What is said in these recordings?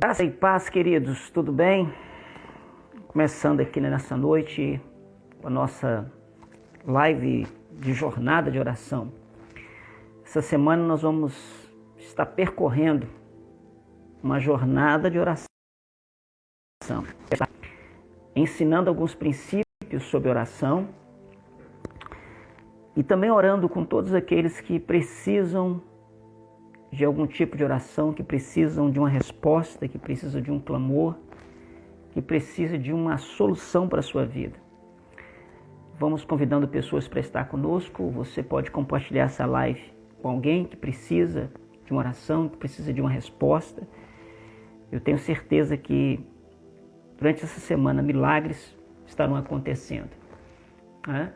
Graça e paz, queridos, tudo bem? Começando aqui nessa noite a nossa live de jornada de oração. Essa semana nós vamos estar percorrendo uma jornada de oração, ensinando alguns princípios sobre oração e também orando com todos aqueles que precisam de algum tipo de oração, que precisam de uma resposta, que precisam de um clamor, que precisam de uma solução para a sua vida. Vamos convidando pessoas para estar conosco. Você pode compartilhar essa live com alguém que precisa de uma oração, que precisa de uma resposta. Eu tenho certeza que durante essa semana milagres estarão acontecendo, né?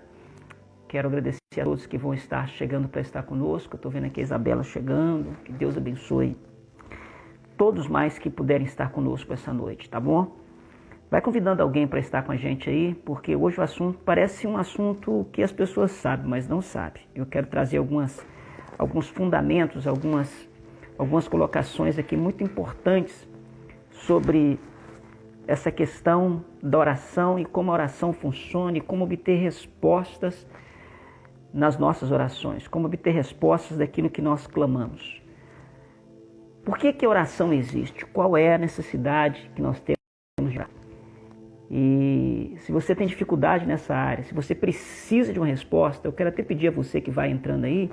Quero agradecer a todos que vão estar chegando para estar conosco. Estou vendo aqui a Isabela chegando. Que Deus abençoe todos mais que puderem estar conosco essa noite, tá bom? Vai convidando alguém para estar com a gente aí, porque hoje o assunto parece um assunto que as pessoas sabem, mas não sabem. Eu quero trazer alguns fundamentos, algumas colocações aqui muito importantes sobre essa questão da oração e como a oração funciona e como obter respostas nas nossas orações, como obter respostas daquilo que nós clamamos. Por que a oração existe? Qual é a necessidade que nós temos de orar? E se você tem dificuldade nessa área, se você precisa de uma resposta, eu quero até pedir a você que vai entrando aí,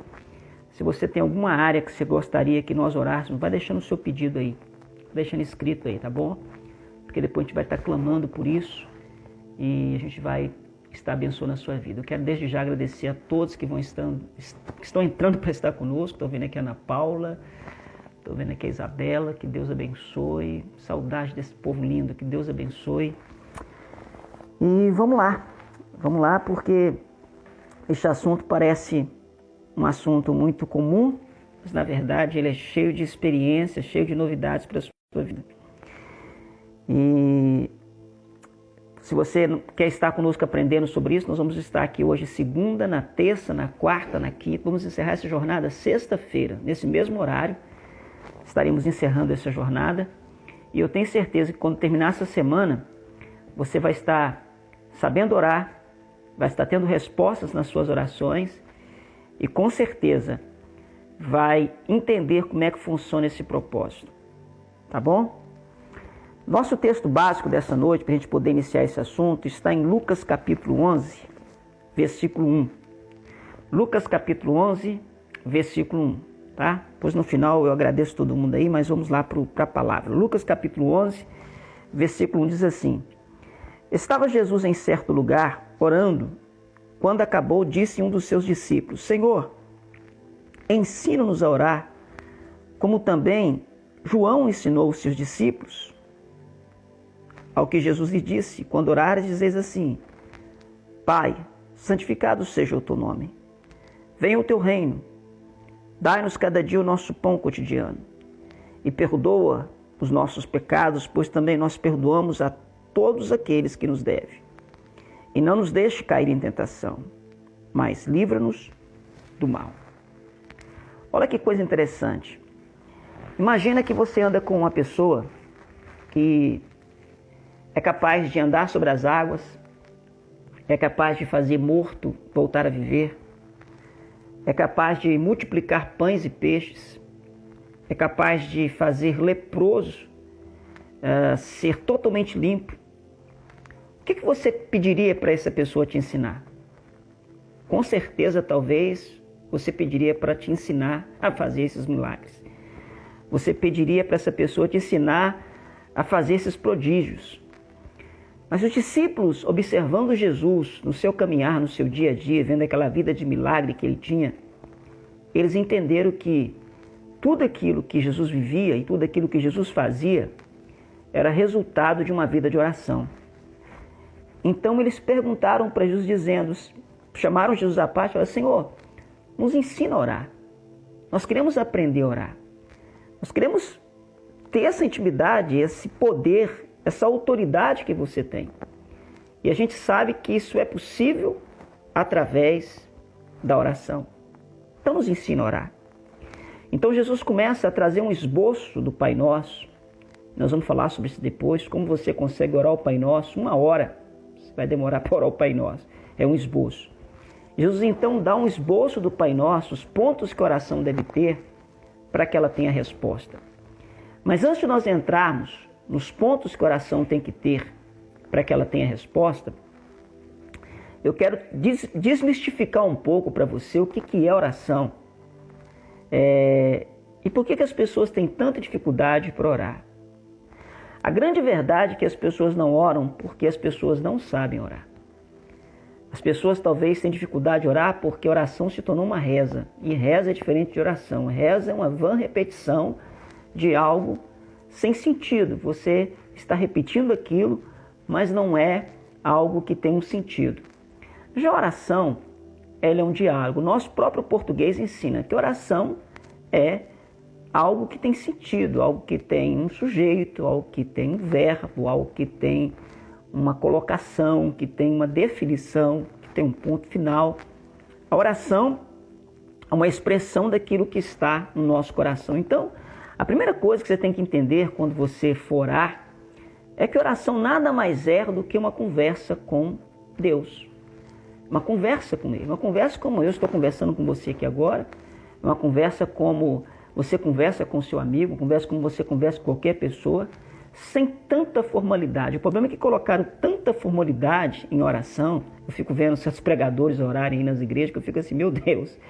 se você tem alguma área que você gostaria que nós orássemos, vai deixando o seu pedido aí, deixando escrito aí, tá bom? Porque depois a gente vai estar clamando por isso e a gente vai estar abençoando a sua vida. Eu quero desde já agradecer a todos que estão entrando para estar conosco. Estou vendo aqui a Ana Paula, estou vendo aqui a Isabela, que Deus abençoe. Saudade desse povo lindo, que Deus abençoe. E vamos lá, porque este assunto parece um assunto muito comum, mas na verdade ele é cheio de experiências, cheio de novidades para a sua vida. E se você quer estar conosco aprendendo sobre isso, nós vamos estar aqui hoje segunda, na terça, na quarta, na quinta. Vamos encerrar essa jornada sexta-feira, nesse mesmo horário. Estaremos encerrando essa jornada. E eu tenho certeza que quando terminar essa semana, você vai estar sabendo orar, vai estar tendo respostas nas suas orações e com certeza vai entender como é que funciona esse propósito. Tá bom? Nosso texto básico dessa noite, para a gente poder iniciar esse assunto, está em Lucas capítulo 11, versículo 1. Lucas capítulo 11, versículo 1, tá? Pois no final eu agradeço todo mundo aí, mas vamos lá para a palavra. Lucas capítulo 11, versículo 1 diz assim: Estava Jesus em certo lugar, orando. Quando acabou, disse um dos seus discípulos: Senhor, ensina-nos a orar, como também João ensinou os seus discípulos. Ao que Jesus lhe disse: quando orares, dizeis assim: Pai, santificado seja o teu nome. Venha o teu reino. Dai-nos cada dia o nosso pão cotidiano. E perdoa os nossos pecados, pois também nós perdoamos a todos aqueles que nos devem. E não nos deixe cair em tentação, mas livra-nos do mal. Olha que coisa interessante. Imagina que você anda com uma pessoa que é capaz de andar sobre as águas, é capaz de fazer morto voltar a viver, é capaz de multiplicar pães e peixes, é capaz de fazer leproso ser totalmente limpo. O que você pediria para essa pessoa te ensinar? Com certeza, talvez, você pediria para te ensinar a fazer esses milagres. Você pediria para essa pessoa te ensinar a fazer esses prodígios. Mas os discípulos, observando Jesus no seu caminhar, no seu dia a dia, vendo aquela vida de milagre que ele tinha, eles entenderam que tudo aquilo que Jesus vivia e tudo aquilo que Jesus fazia era resultado de uma vida de oração. Então eles perguntaram para Jesus, chamaram Jesus à parte e falaram: Senhor, nos ensina a orar. Nós queremos aprender a orar. Nós queremos ter essa intimidade, esse poder, essa autoridade que você tem. E a gente sabe que isso é possível através da oração. Então nos ensina a orar. Então Jesus começa a trazer um esboço do Pai Nosso, Nós vamos falar sobre isso depois, como você consegue orar o Pai Nosso, 1 hora. Você vai demorar para orar o Pai Nosso. É um esboço. Jesus então dá um esboço do Pai Nosso, os pontos que a oração deve ter para que ela tenha resposta. Mas antes de nós entrarmos nos pontos que a oração tem que ter para que ela tenha resposta, eu quero desmistificar um pouco para você o que é oração e por que as pessoas têm tanta dificuldade para orar. A grande verdade é que as pessoas não oram porque as pessoas não sabem orar. As pessoas talvez têm dificuldade de orar porque oração se tornou uma reza. E reza é diferente de oração. Reza é uma vã repetição de algo sem sentido. Você está repetindo aquilo, mas não é algo que tem um sentido. Já a oração, ela é um diálogo. O nosso próprio português ensina que oração é algo que tem sentido, algo que tem um sujeito, algo que tem um verbo, algo que tem uma colocação, que tem uma definição, que tem um ponto final. A oração é uma expressão daquilo que está no nosso coração. Então, a primeira coisa que você tem que entender quando você for orar é que oração nada mais é do que uma conversa com Deus. Uma conversa com Ele, uma conversa como eu estou conversando com você aqui agora, uma conversa como você conversa com seu amigo, uma conversa como você conversa com qualquer pessoa, sem tanta formalidade. O problema é que colocaram tanta formalidade em oração. Eu fico vendo certos pregadores orarem aí nas igrejas, que eu fico assim, meu Deus,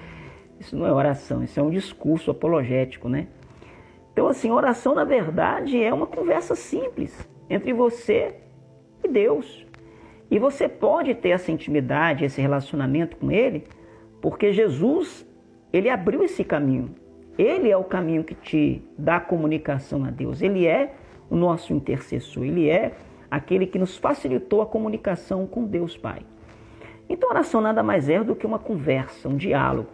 isso não é oração, isso é um discurso apologético, né? Então, assim, oração, na verdade, é uma conversa simples entre você e Deus. E você pode ter essa intimidade, esse relacionamento com Ele, porque Jesus, Ele abriu esse caminho. Ele é o caminho que te dá comunicação a Deus. Ele é o nosso intercessor. Ele é aquele que nos facilitou a comunicação com Deus Pai. Então, a oração nada mais é do que uma conversa, um diálogo.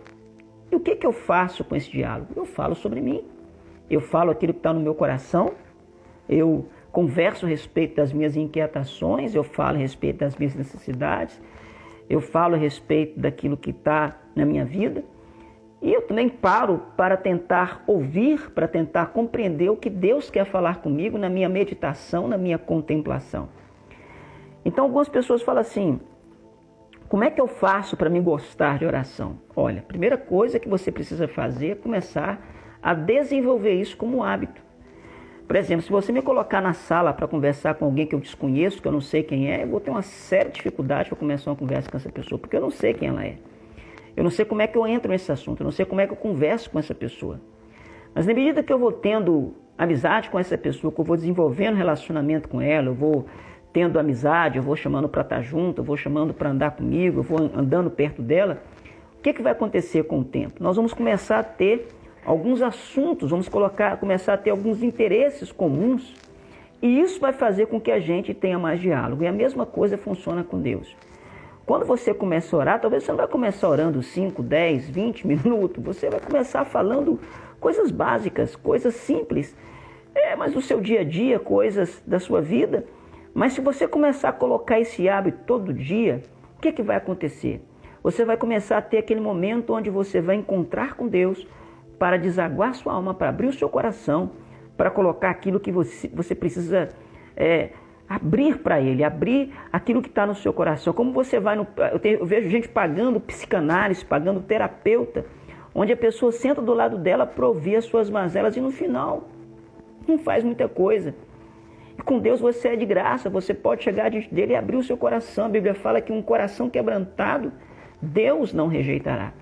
E o que eu faço com esse diálogo? Eu falo sobre mim. Eu falo aquilo que está no meu coração. Eu converso a respeito das minhas inquietações. Eu falo a respeito das minhas necessidades. Eu falo a respeito daquilo que está na minha vida. E eu também paro para tentar ouvir, para tentar compreender o que Deus quer falar comigo na minha meditação, na minha contemplação. Então algumas pessoas falam assim, como é que eu faço para me gostar de oração? Olha, a primeira coisa que você precisa fazer é começar a desenvolver isso como hábito. Por exemplo, se você me colocar na sala para conversar com alguém que eu desconheço, que eu não sei quem é, eu vou ter uma séria dificuldade para começar uma conversa com essa pessoa, porque eu não sei quem ela é. Eu não sei como é que eu entro nesse assunto, eu não sei como é que eu converso com essa pessoa. Mas na medida que eu vou tendo amizade com essa pessoa, que eu vou desenvolvendo relacionamento com ela, eu vou tendo amizade, eu vou chamando para estar junto, eu vou chamando para andar comigo, eu vou andando perto dela, o que vai acontecer com o tempo? Nós vamos começar a ter alguns assuntos, vamos começar a ter alguns interesses comuns, e isso vai fazer com que a gente tenha mais diálogo. E a mesma coisa funciona com Deus. Quando você começa a orar, talvez você não vai começar orando 5, 10, 20 minutos. Você vai começar falando coisas básicas, coisas simples. Mas do seu dia a dia, coisas da sua vida. Mas se você começar a colocar esse hábito todo dia, o que vai acontecer? Você vai começar a ter aquele momento onde você vai encontrar com Deus para desaguar sua alma, para abrir o seu coração, para colocar aquilo que você precisa abrir para Ele, abrir aquilo que está no seu coração. Como você vai eu vejo gente pagando psicanálise, pagando terapeuta, onde a pessoa senta do lado dela para ouvir as suas mazelas e no final não faz muita coisa. E com Deus você é de graça, você pode chegar diante dele e abrir o seu coração. A Bíblia fala que um coração quebrantado, Deus não rejeitará.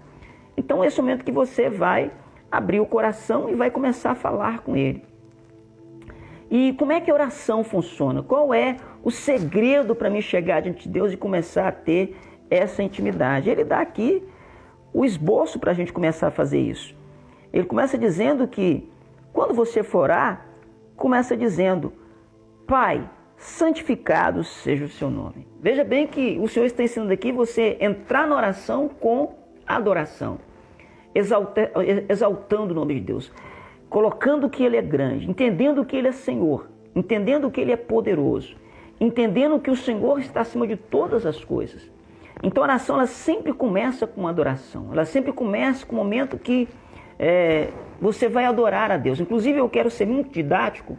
Então esse é o momento que você vai abrir o coração e vai começar a falar com Ele. E como é que a oração funciona? Qual é o segredo para mim chegar diante de Deus e começar a ter essa intimidade? Ele dá aqui o esboço para a gente começar a fazer isso. Ele começa dizendo que quando você for orar, começa dizendo, Pai, santificado seja o seu nome. Veja bem que o Senhor está ensinando aqui você entrar na oração com adoração, exaltando o nome de Deus, colocando que Ele é grande, entendendo que Ele é Senhor, entendendo que Ele é poderoso, entendendo que o Senhor está acima de todas as coisas. Então a oração ela sempre começa com adoração, ela sempre começa com o momento que você vai adorar a Deus. Inclusive eu quero ser muito didático,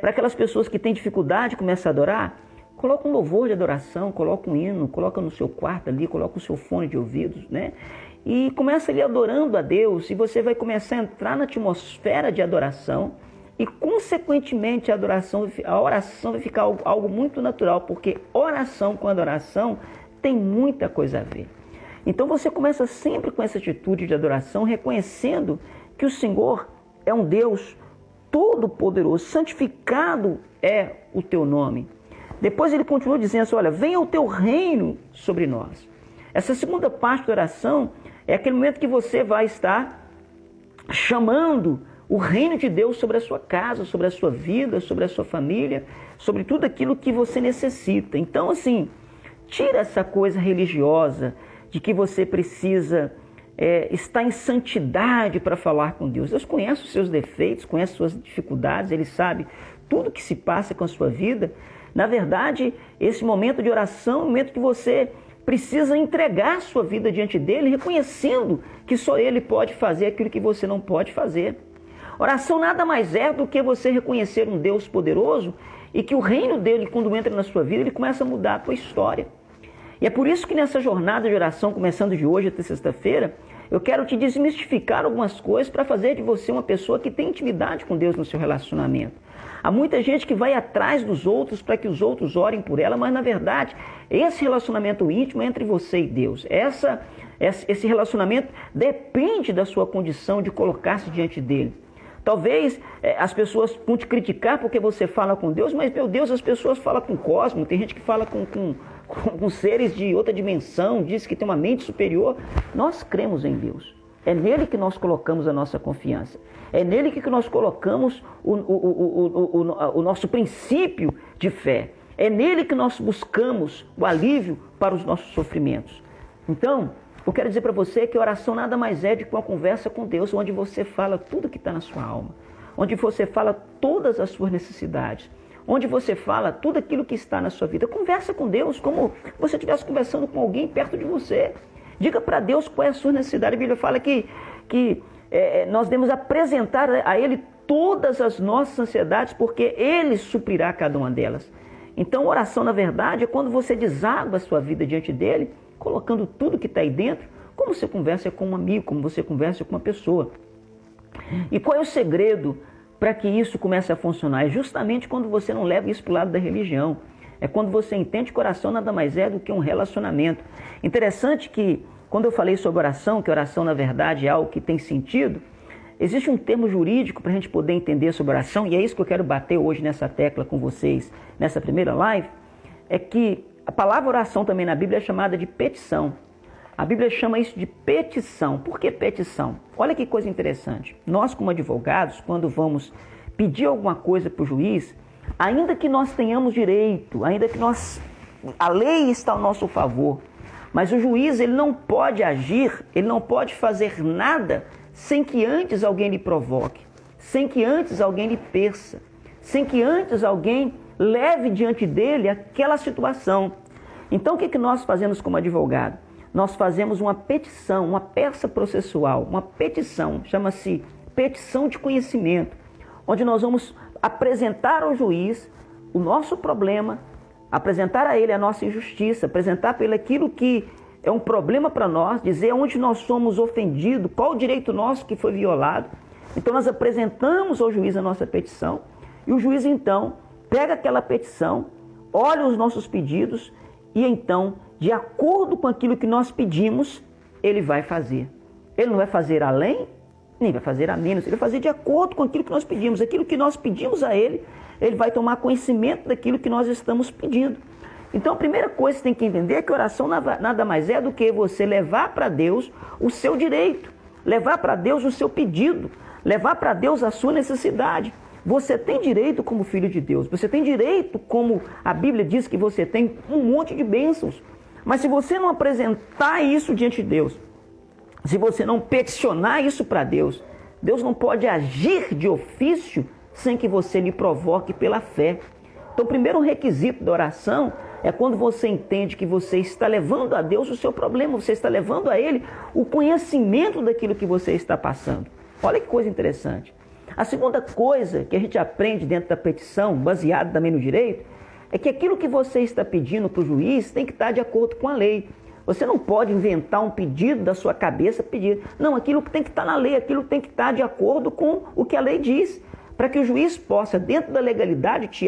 Para aquelas pessoas que têm dificuldade de começar a adorar, coloca um louvor de adoração, coloca um hino, coloca no seu quarto ali, coloca o seu fone de ouvidos, né? E começa ali adorando a Deus, e você vai começar a entrar na atmosfera de adoração, e consequentemente a oração vai ficar algo muito natural, porque oração com adoração tem muita coisa a ver. Então você começa sempre com essa atitude de adoração, reconhecendo que o Senhor é um Deus todo-poderoso, santificado é o teu nome. Depois ele continua dizendo assim, olha, venha o teu reino sobre nós. Essa segunda parte da oração é aquele momento que você vai estar chamando o reino de Deus sobre a sua casa, sobre a sua vida, sobre a sua família, sobre tudo aquilo que você necessita. Então, assim, tira essa coisa religiosa de que você precisa estar em santidade para falar com Deus. Deus conhece os seus defeitos, conhece as suas dificuldades, Ele sabe tudo que se passa com a sua vida. Na verdade, esse momento de oração é um momento que você precisa entregar a sua vida diante dEle, reconhecendo que só Ele pode fazer aquilo que você não pode fazer. Oração nada mais é do que você reconhecer um Deus poderoso e que o reino dEle, quando entra na sua vida, Ele começa a mudar a tua história. E é por isso que nessa jornada de oração, começando de hoje até sexta-feira, eu quero te desmistificar algumas coisas para fazer de você uma pessoa que tem intimidade com Deus no seu relacionamento. Há muita gente que vai atrás dos outros para que os outros orem por ela, mas na verdade, esse relacionamento íntimo é entre você e Deus. Esse relacionamento depende da sua condição de colocar-se diante dele. Talvez as pessoas vão te criticar porque você fala com Deus, mas meu Deus, as pessoas falam com o cosmos, tem gente que fala com seres de outra dimensão, diz que tem uma mente superior. Nós cremos em Deus. É nele que nós colocamos a nossa confiança. É nele que nós colocamos o nosso princípio de fé. É nele que nós buscamos o alívio para os nossos sofrimentos. Então, eu quero dizer para você que a oração nada mais é do que uma conversa com Deus, onde você fala tudo que está na sua alma, onde você fala todas as suas necessidades, onde você fala tudo aquilo que está na sua vida. Conversa com Deus como se você estivesse conversando com alguém perto de você. Diga para Deus qual é a sua necessidade. A Bíblia fala que nós devemos apresentar a Ele todas as nossas ansiedades, porque Ele suprirá cada uma delas. Então, oração, na verdade, é quando você deságua a sua vida diante dEle, colocando tudo que está aí dentro, como você conversa com um amigo, como você conversa com uma pessoa. E qual é o segredo para que isso comece a funcionar? É justamente quando você não leva isso para o lado da religião. É quando você entende que oração nada mais é do que um relacionamento. Interessante que, quando eu falei sobre oração, que oração na verdade é algo que tem sentido, existe um termo jurídico para a gente poder entender sobre oração, e é isso que eu quero bater hoje nessa tecla com vocês, nessa primeira live, é que a palavra oração também na Bíblia é chamada de petição. A Bíblia chama isso de petição. Por que petição? Olha que coisa interessante. Nós, como advogados, quando vamos pedir alguma coisa para o juiz, ainda que nós tenhamos direito, ainda que a lei está ao nosso favor, mas o juiz ele não pode agir, ele não pode fazer nada sem que antes alguém lhe provoque, sem que antes alguém lhe peça, sem que antes alguém leve diante dele aquela situação. Então o que nós fazemos como advogado? Nós fazemos uma petição, uma peça processual, uma petição, chama-se petição de conhecimento, onde nós vamos apresentar ao juiz o nosso problema, apresentar a ele a nossa injustiça, apresentar para ele aquilo que é um problema para nós, dizer onde nós somos ofendidos, qual o direito nosso que foi violado. Então nós apresentamos ao juiz a nossa petição e o juiz então pega aquela petição, olha os nossos pedidos e então, de acordo com aquilo que nós pedimos, ele vai fazer. Ele não vai fazer além, nem vai fazer a menos, ele vai fazer de acordo com aquilo que nós pedimos. Aquilo que nós pedimos a ele, ele vai tomar conhecimento daquilo que nós estamos pedindo. Então a primeira coisa que você tem que entender é que oração nada mais é do que você levar para Deus o seu direito, levar para Deus o seu pedido, levar para Deus a sua necessidade. Você tem direito como filho de Deus, você tem direito, como a Bíblia diz que você tem, um monte de bênçãos. Mas se você não apresentar isso diante de Deus, se você não peticionar isso para Deus, Deus não pode agir de ofício sem que você lhe provoque pela fé. Então o primeiro requisito da oração é quando você entende que você está levando a Deus o seu problema, você está levando a Ele o conhecimento daquilo que você está passando. Olha que coisa interessante. A segunda coisa que a gente aprende dentro da petição, baseado também no direito, é que aquilo que você está pedindo para o juiz tem que estar de acordo com a lei. Você não pode inventar um pedido da sua cabeça, pedir. Não, aquilo tem que estar na lei, aquilo tem que estar de acordo com o que a lei diz, para que o juiz possa, dentro da legalidade, te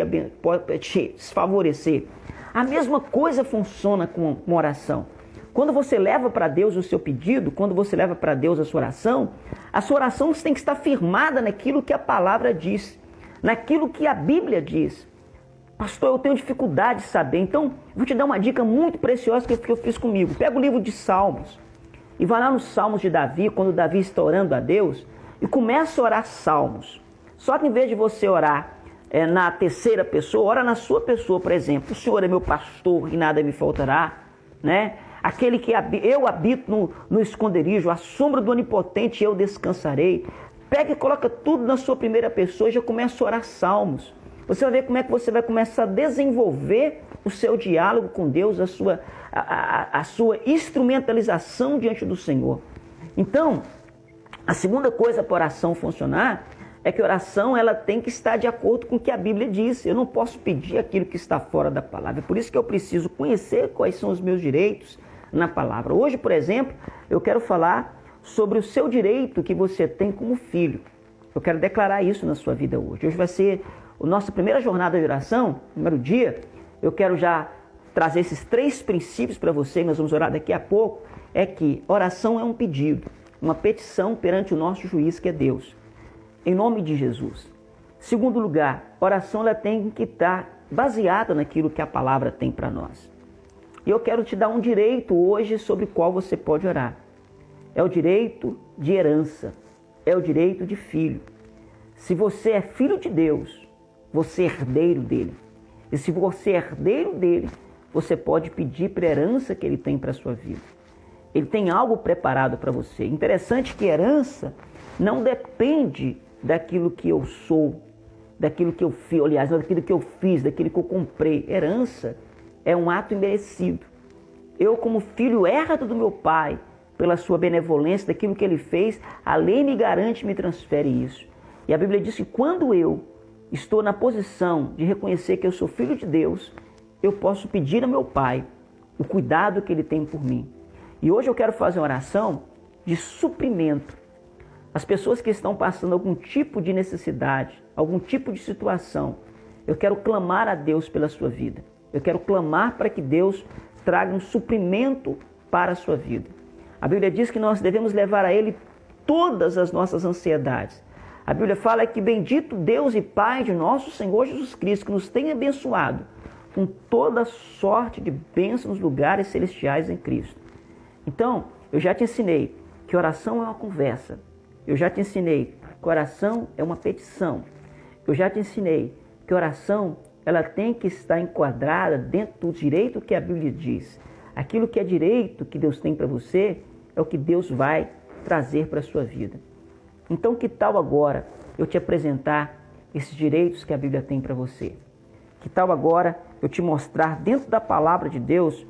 favorecer. A mesma coisa funciona com uma oração. Quando você leva para Deus o seu pedido, quando você leva para Deus a sua oração tem que estar firmada naquilo que a palavra diz, naquilo que a Bíblia diz. Pastor, eu tenho dificuldade de saber, então vou te dar uma dica muito preciosa que eu fiz comigo. Pega o livro de Salmos e vai lá nos Salmos de Davi, quando Davi está orando a Deus, e começa a orar Salmos. Só que em vez de você orar na terceira pessoa, ora na sua pessoa, por exemplo. O Senhor é meu pastor e nada me faltará, né? Aquele que eu habito no esconderijo, à sombra do Onipotente eu descansarei. Pega e coloca tudo na sua primeira pessoa e já começa a orar Salmos. Você vai ver como é que você vai começar a desenvolver o seu diálogo com Deus, a sua instrumentalização diante do Senhor. Então, a segunda coisa para a oração funcionar é que a oração ela tem que estar de acordo com o que a Bíblia diz. Eu não posso pedir aquilo que está fora da palavra. É por isso que eu preciso conhecer quais são os meus direitos na palavra. Hoje, por exemplo, eu quero falar sobre o seu direito que você tem como filho. Eu quero declarar isso na sua vida hoje. Hoje vai ser a nossa primeira jornada de oração, primeiro dia. Eu quero já trazer esses 3 princípios para você, nós vamos orar daqui a pouco. É que oração é um pedido, uma petição perante o nosso juiz, que é Deus. Em nome de Jesus. Segundo lugar, oração ela tem que estar baseada naquilo que a palavra tem para nós. E eu quero te dar um direito hoje sobre o qual você pode orar. É o direito de herança, é o direito de filho. Se você é filho de Deus, você é herdeiro dele. E se você é herdeiro dele, você pode pedir para a herança que ele tem para a sua vida. Ele tem algo preparado para você. Interessante que herança não depende daquilo que eu sou, daquilo que eu fiz, aliás, daquilo que eu fiz, daquilo que eu comprei. Herança é um ato imerecido. Eu, como filho herdo do meu pai, pela sua benevolência, daquilo que ele fez, a lei me garante, me transfere isso. E a Bíblia diz que quando eu estou na posição de reconhecer que eu sou filho de Deus, eu posso pedir a meu pai o cuidado que ele tem por mim. E hoje eu quero fazer uma oração de suprimento. As pessoas que estão passando algum tipo de necessidade, algum tipo de situação, eu quero clamar a Deus pela sua vida. Eu quero clamar para que Deus traga um suprimento para a sua vida. A Bíblia diz que nós devemos levar a Ele todas as nossas ansiedades. A Bíblia fala que bendito Deus e Pai de nosso Senhor Jesus Cristo, que nos tem abençoado com toda sorte de bênçãos nos lugares celestiais em Cristo. Então, eu já te ensinei que oração é uma conversa. Eu já te ensinei que oração é uma petição. Eu já te ensinei que oração ela tem que estar enquadrada dentro do direito que a Bíblia diz. Aquilo que é direito que Deus tem para você é o que Deus vai trazer para a sua vida. Então, que tal agora eu te apresentar esses direitos que a Bíblia tem para você? Que tal agora eu te mostrar dentro da palavra de Deus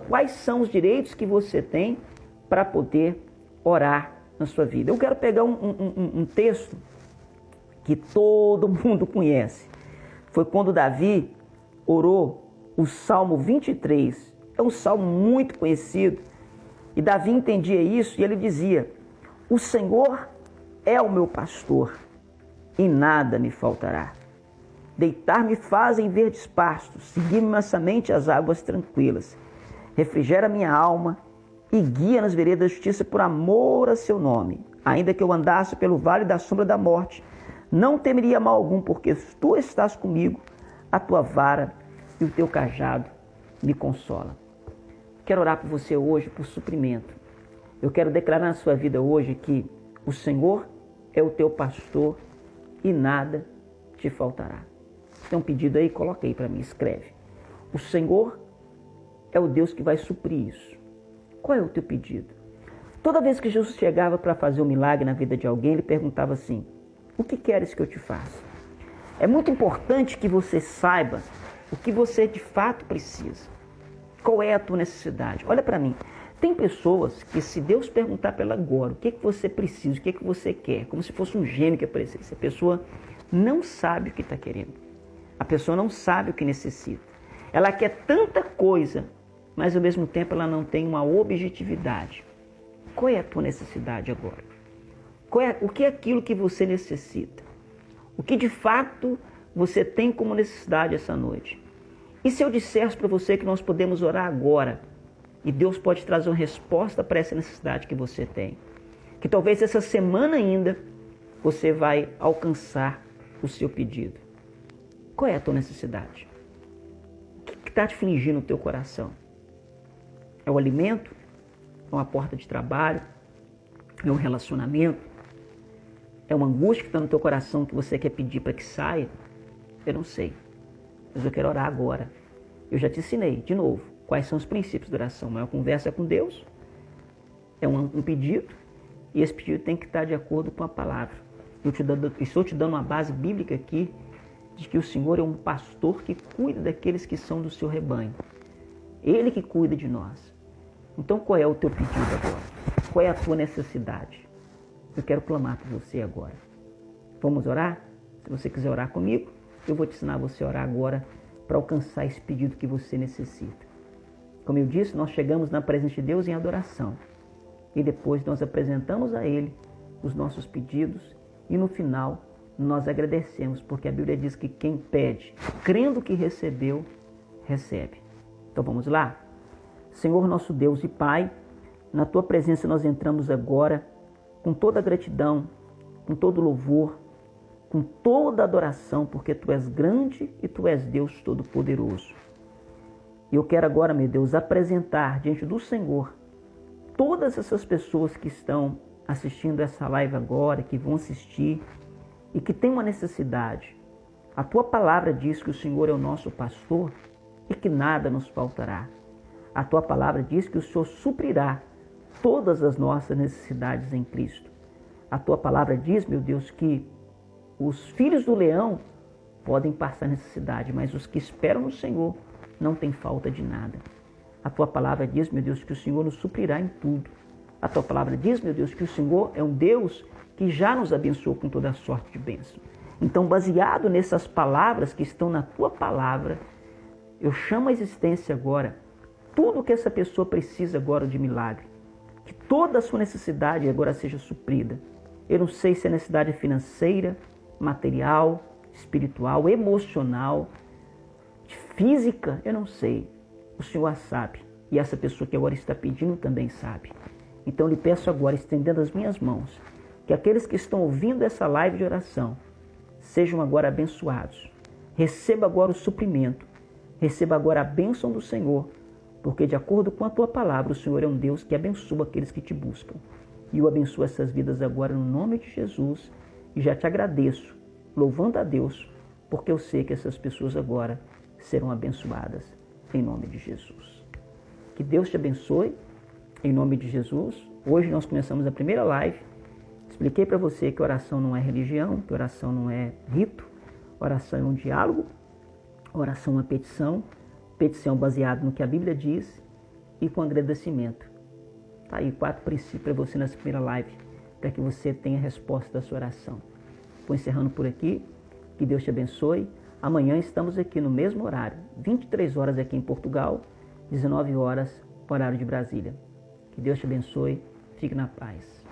quais são os direitos que você tem para poder orar na sua vida? Eu quero pegar um texto que todo mundo conhece. Foi quando Davi orou o Salmo 23. É um salmo muito conhecido. E Davi entendia isso e ele dizia: o Senhor é o meu pastor e nada me faltará. Deitar-me faz em verdes pastos, seguir-me mansamente às águas tranquilas. Refrigera minha alma e guia nas veredas da justiça por amor a seu nome. Ainda que eu andasse pelo vale da sombra da morte, não temeria mal algum, porque tu estás comigo, a tua vara e o teu cajado me consolam. Quero orar por você hoje, por suprimento. Eu quero declarar na sua vida hoje que o Senhor é o teu pastor e nada te faltará. Tem um pedido aí? Coloca aí para mim, escreve. O Senhor é o Deus que vai suprir isso. Qual é o teu pedido? Toda vez que Jesus chegava para fazer um milagre na vida de alguém, ele perguntava assim: o que queres que eu te faça? É muito importante que você saiba o que você de fato precisa. Qual é a tua necessidade? Olha para mim. Tem pessoas que, se Deus perguntar para ela agora o que você precisa, o que você quer, como se fosse um gênio que aparecesse, a pessoa não sabe o que está querendo. A pessoa não sabe o que necessita. Ela quer tanta coisa, mas ao mesmo tempo ela não tem uma objetividade. Qual é a tua necessidade agora? O que é aquilo que você necessita? O que de fato você tem como necessidade essa noite? E se eu dissesse para você que nós podemos orar agora, e Deus pode trazer uma resposta para essa necessidade que você tem? Que talvez essa semana ainda você vai alcançar o seu pedido. Qual é a tua necessidade? O que está te afligindo no teu coração? É o alimento? É uma porta de trabalho? É um relacionamento? É uma angústia que está no teu coração que você quer pedir para que saia? Eu não sei, mas eu quero orar agora. Eu já te ensinei, de novo, quais são os princípios da oração. Uma conversa com Deus, é um pedido, e esse pedido tem que estar de acordo com a palavra. Eu estou te dando uma base bíblica aqui, de que o Senhor é um pastor que cuida daqueles que são do seu rebanho. Ele que cuida de nós. Então qual é o teu pedido agora? Qual é a tua necessidade? Eu quero clamar por você agora. Vamos orar? Se você quiser orar comigo, eu vou te ensinar você a orar agora para alcançar esse pedido que você necessita. Como eu disse, nós chegamos na presença de Deus em adoração. E depois nós apresentamos a Ele os nossos pedidos e no final nós agradecemos, porque a Bíblia diz que quem pede, crendo que recebeu, recebe. Então vamos lá? Senhor nosso Deus e Pai, na Tua presença nós entramos agora com toda a gratidão, com todo louvor, com toda a adoração, porque Tu és grande e Tu és Deus Todo-Poderoso. E eu quero agora, meu Deus, apresentar diante do Senhor todas essas pessoas que estão assistindo essa live agora, que vão assistir e que têm uma necessidade. A Tua palavra diz que o Senhor é o nosso pastor e que nada nos faltará. A Tua palavra diz que o Senhor suprirá todas as nossas necessidades em Cristo. A Tua palavra diz, meu Deus, que os filhos do leão podem passar necessidade, mas os que esperam no Senhor não têm falta de nada. A Tua palavra diz, meu Deus, que o Senhor nos suprirá em tudo. A Tua palavra diz, meu Deus, que o Senhor é um Deus que já nos abençoou com toda a sorte de bênção. Então, baseado nessas palavras que estão na Tua palavra, eu chamo a existência agora tudo que essa pessoa precisa agora de milagre. Que toda a sua necessidade agora seja suprida. Eu não sei se é necessidade financeira, material, espiritual, emocional, física, eu não sei. O Senhor a sabe. E essa pessoa que agora está pedindo também sabe. Então eu lhe peço agora, estendendo as minhas mãos, que aqueles que estão ouvindo essa live de oração sejam agora abençoados. Receba agora o suprimento. Receba agora a bênção do Senhor. Porque de acordo com a Tua palavra, o Senhor é um Deus que abençoa aqueles que Te buscam. E eu abençoo essas vidas agora no nome de Jesus. E já Te agradeço, louvando a Deus, porque eu sei que essas pessoas agora serão abençoadas em nome de Jesus. Que Deus te abençoe em nome de Jesus. Hoje nós começamos a primeira live. Expliquei para você que oração não é religião, que oração não é rito. Oração é um diálogo, oração é uma petição. Petição baseada no que a Bíblia diz e com agradecimento. Tá aí 4 princípios para você nessa primeira live, para que você tenha a resposta da sua oração. Vou encerrando por aqui. Que Deus te abençoe. Amanhã estamos aqui no mesmo horário, 23 horas aqui em Portugal, 19 horas, horário de Brasília. Que Deus te abençoe. Fique na paz.